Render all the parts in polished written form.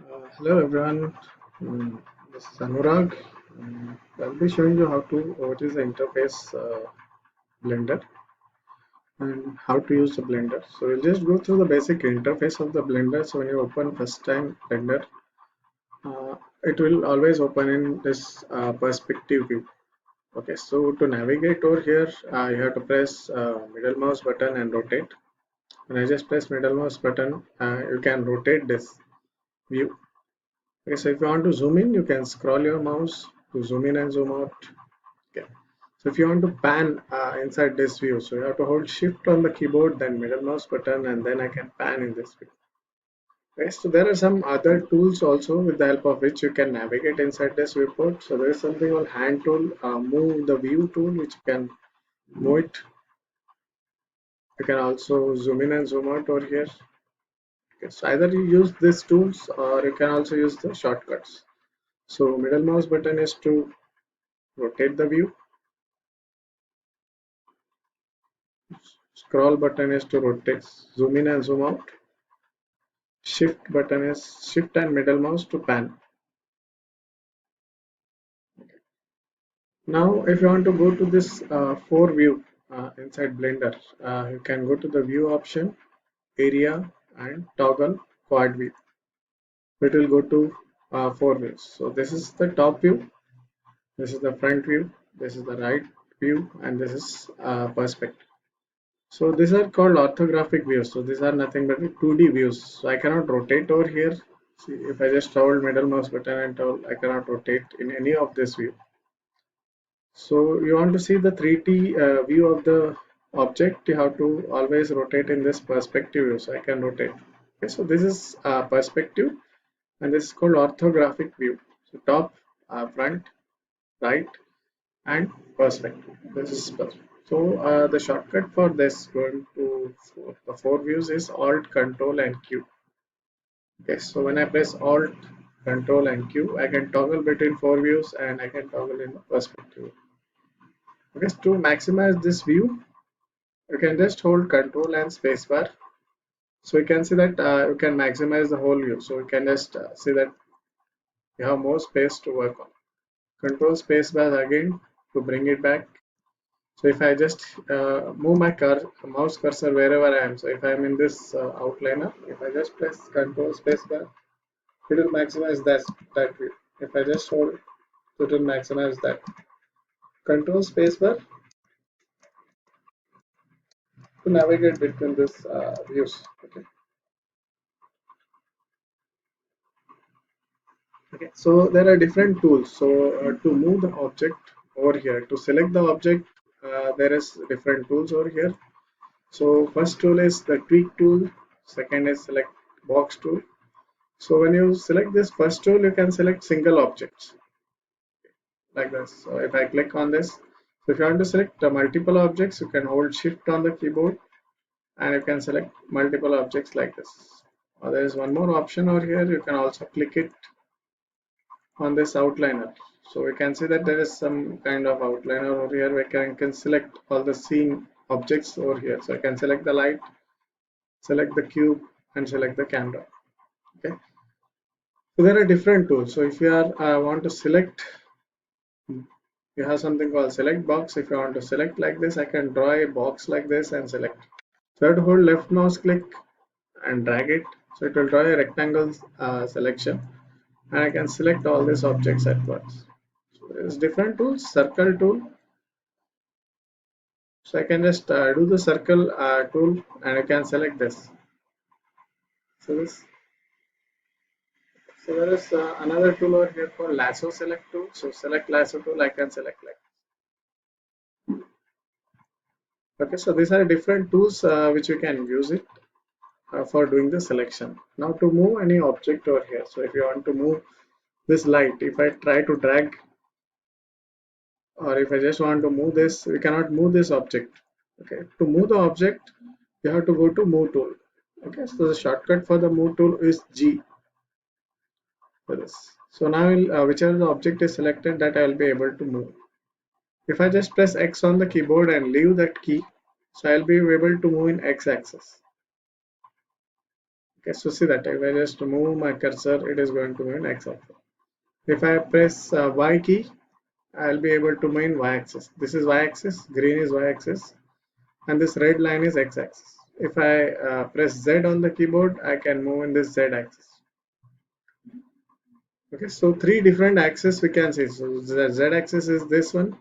Hello everyone. This is Anurag. I'll be showing you how to what is the interface Blender and how to use the Blender. So we'll just go through the basic interface of the Blender. So when you open first time Blender, it will always open in this perspective view. Okay, so to navigate over here, you have to press middle mouse button and rotate. When I just press middle mouse button, you can rotate this view. Okay, so if you want to zoom in, you can scroll your mouse to zoom in and zoom out. Okay. So if you want to pan inside this view, so you have to hold shift on the keyboard, then middle mouse button, and then I can pan in this view. Okay, so there are some other tools also with the help of which you can navigate inside this viewport. So there is something called hand tool, move the view tool, which you can move it. You can also zoom in and zoom out over here. Okay, so either you use these tools or you can also use the shortcuts. So middle mouse button is to rotate the view. Scroll button is to rotate, zoom in and zoom out. Shift button is shift and middle mouse to pan. Now if you want to go to this 4 view inside Blender, you can go to the view option, area and toggle quad view. It will go to 4 views. So this is the top view, this is the front view, this is the right view, and this is perspective. So these are called orthographic views. So these are nothing but 2D views. So I cannot rotate over here. See, if I just hold middle mouse button and hold, I cannot rotate in any of this view. So you want to see the 3D view of the object, you have to always rotate in this perspective view. So I can rotate. Okay, so this is perspective and this is called orthographic view. So top, front, right, and perspective. This is perspective. So the shortcut for this going to the 4 views is Alt, Control, and Q. Okay, so when I press Alt, Control, and Q, I can toggle between 4 views and I can toggle in the perspective. Okay, to maximize this view, you can just hold Control and spacebar. So you can see that you can maximize the whole view. So you can just see that you have more space to work on. Control spacebar again to bring it back. So if I just move my mouse cursor wherever I am, so if I am in this outliner, if I just press Control Spacebar, it will maximize that view. If I just hold, it will maximize that. Control Spacebar to navigate between these views. Okay. Okay. So there are different tools. So to move the object over here, to select the object, there is different tools over here. So first tool is the tweak tool. Second is select box tool. So when you select this first tool, you can select single objects like this. So if I click on this, so if you want to select multiple objects, you can hold shift on the keyboard and you can select multiple objects like this. There is one more option over here. You can also click it on this outliner. So we can see that there is some kind of outliner over here. We can select all the scene objects over here. So I can select the light, select the cube, and select the camera. Okay. So there are different tools. So if you are want to select, you have something called select box. If you want to select like this, I can draw a box like this and select. So I have to hold left mouse click and drag it. So it will draw a rectangle selection, and I can select all these objects at once. So there's different tools. Circle tool. So I can just do the circle tool, and I can select this. So this. So there is another tool over here called lasso select tool. So select lasso tool, I can select like. Okay, so these are different tools which you can use it for doing the selection. Now to move any object over here, so if you want to move this light, if I try to drag or if I just want to move this, we cannot move this object. Okay, to move the object, you have to go to move tool. Okay, so the shortcut for the move tool is G for this. So now whichever the object is selected, that I will be able to move. If I just press X on the keyboard and leave that key, so I'll be able to move in X axis. Okay, so see that if I just move my cursor, it is going to move in x-axis. If I press y key, I'll be able to move in y-axis. This is y-axis, green is y-axis, and this red line is x-axis. If I press Z on the keyboard, I can move in this Z-axis. Okay, so three different axes we can see. So the Z-axis is this one,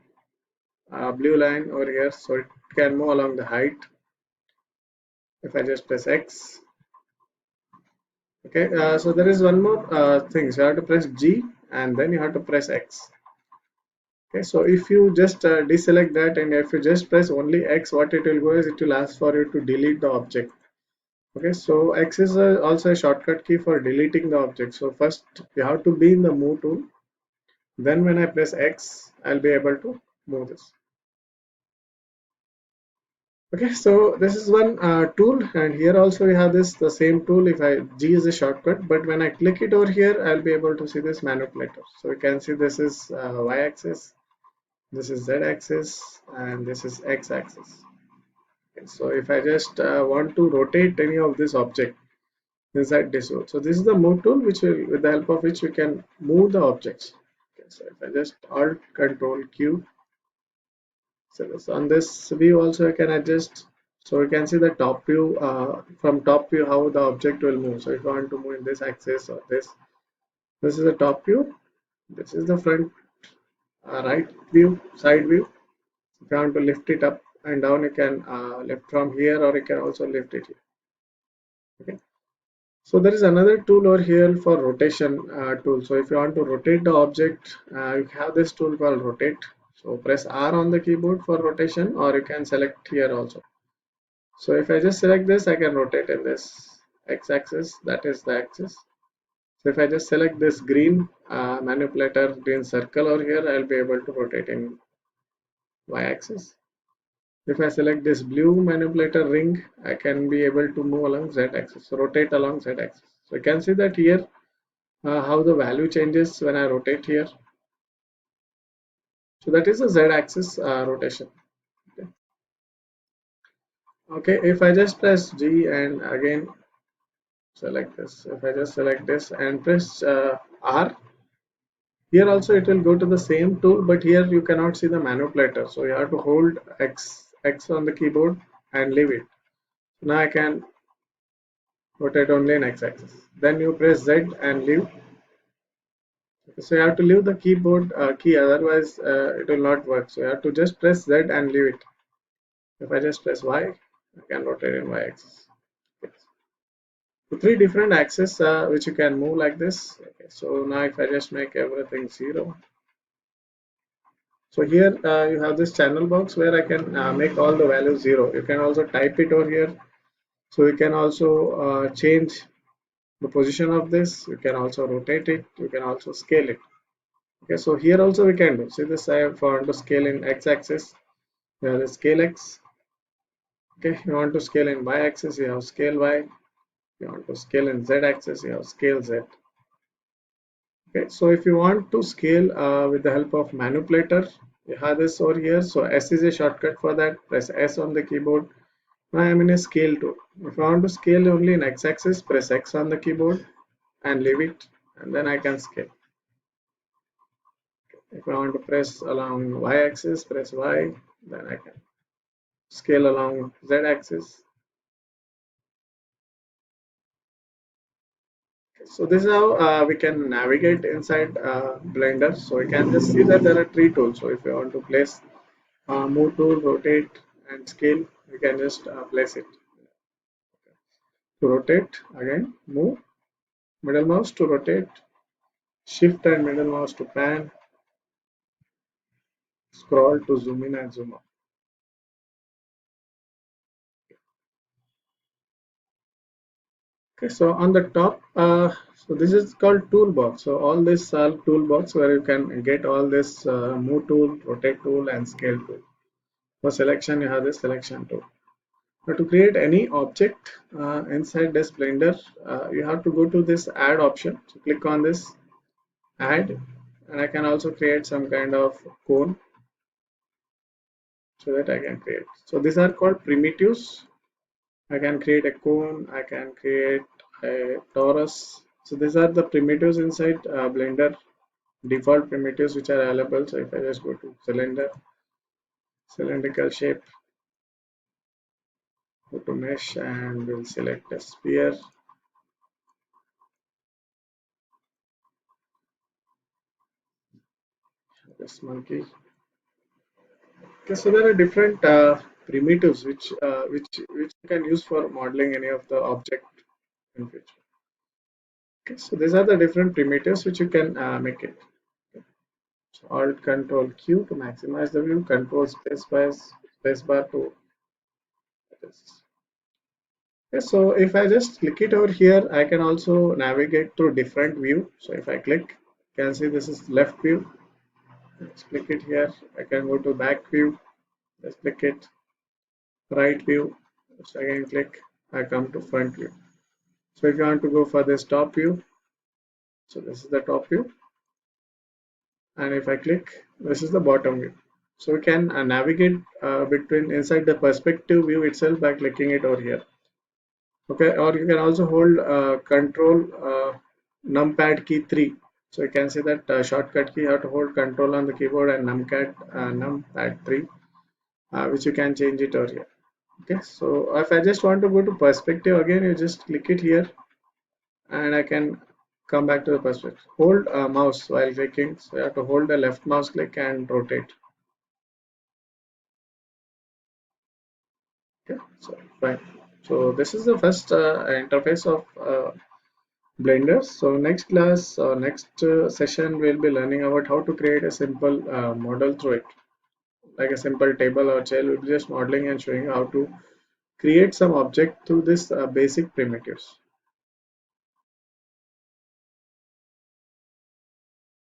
blue line over here, so it can move along the height. If I just press X, okay, so there is one more thing. So you have to press G and then you have to press X. Okay, so if you just deselect that and if you just press only X, what it will go is it will ask for you to delete the object. Okay, so X is also a shortcut key for deleting the object. So first you have to be in the move tool. Then when I press X, I'll be able to move this. Okay, so this is one tool, and here also we have this the same tool. If I G is a shortcut, but when I click it over here, I'll be able to see this manipulator. So you can see this is y-axis, this is z-axis, and this is x-axis. Okay, so if I just want to rotate any of this object inside this tool, so this is the move tool, which will, with the help of which we can move the objects. Okay, so if I just Alt Control Q. So on this view also I can adjust. So you can see the top view, from top view how the object will move. So if I want to move in this axis or this is the top view. This is the front right view, side view. If you want to lift it up and down, you can lift from here or you can also lift it here. Okay. So there is another tool over here for rotation tool. So if you want to rotate the object, you have this tool called rotate. So press R on the keyboard for rotation, or you can select here also. So if I just select this, I can rotate in this x-axis, that is the axis. So if I just select this green manipulator, green circle over here, I'll be able to rotate in y-axis. If I select this blue manipulator ring, I can be able to move along z-axis, so rotate along z-axis. So you can see that here how the value changes when I rotate here. So that is the z-axis rotation. Okay, if I just press G and again select this, if I just select this and press R, here also it will go to the same tool, but here you cannot see the manipulator, so you have to hold X on the keyboard and leave it. Now I can rotate only in x-axis. Then you press Z and leave. So you have to leave the keyboard key, otherwise it will not work. So you have to just press Z and leave it. If I just press Y, I can rotate in y-axis. Okay. So three different axes which you can move like this. Okay. So now if I just make everything 0. So here you have this channel box where I can make all the values 0. You can also type it over here. So you can also change the position of this. You can also rotate it. You can also scale it. Okay, so here also we can do. See this, I want to scale in x-axis. There is scale x. Okay, you want to scale in y-axis, you have scale y. You want to scale in z-axis, you have scale z. Okay, so if you want to scale with the help of manipulator, you have this over here. So S is a shortcut for that. Press S on the keyboard. Now I am in a scale tool. If I want to scale only in x-axis, press X on the keyboard and leave it, and then I can scale. If I want to press along y-axis, press Y, then I can scale along z-axis. So this is how we can navigate inside Blender. So you can just see that there are three tools. So if you want to place move tool, rotate, and scale, you can just place it. To rotate, again move, middle mouse to rotate, shift and middle mouse to pan, scroll to zoom in and zoom out. Okay, so on the top, so this is called toolbox. So all this are toolbox where you can get all this move tool, rotate tool, and scale tool. For selection, you have this selection tool. Now to create any object inside this Blender, you have to go to this add option. So click on this add, and I can also create some kind of cone so that I can create. So these are called primitives. I can create a cone, I can create a torus. So these are the primitives inside Blender, default primitives which are available. So if I just go to cylinder, cylindrical shape, go to mesh, and we'll select a sphere. This monkey. Okay, so there are different primitives which you can use for modeling any of the object in future. Okay, so these are the different primitives which you can make it. So Alt Control Q to maximize the view, Control spacebar to this. Okay, so if I just click it over here, I can also navigate through different view. So if I click, you can see this is left view. Let's click it here. I can go to back view. Let's click it. Right view. Let's again click. I come to front view. So if you want to go for this top view, so this is the top view. And if I click, this is the bottom view. So we can navigate between inside the perspective view itself by clicking it over here. Okay, or you can also hold control numpad key 3. So you can see that shortcut key, you have to hold control on the keyboard and numpad 3, which you can change it over here. Okay, so if I just want to go to perspective again, you just click it here and I can come back to the perspective. Hold mouse while clicking, so you have to hold the left mouse click and rotate. Okay, so fine. So this is the first interface of Blender. So next class or next session we'll be learning about how to create a simple model through it, like a simple table or chair. We'll be just modeling and showing how to create some object through this basic primitives.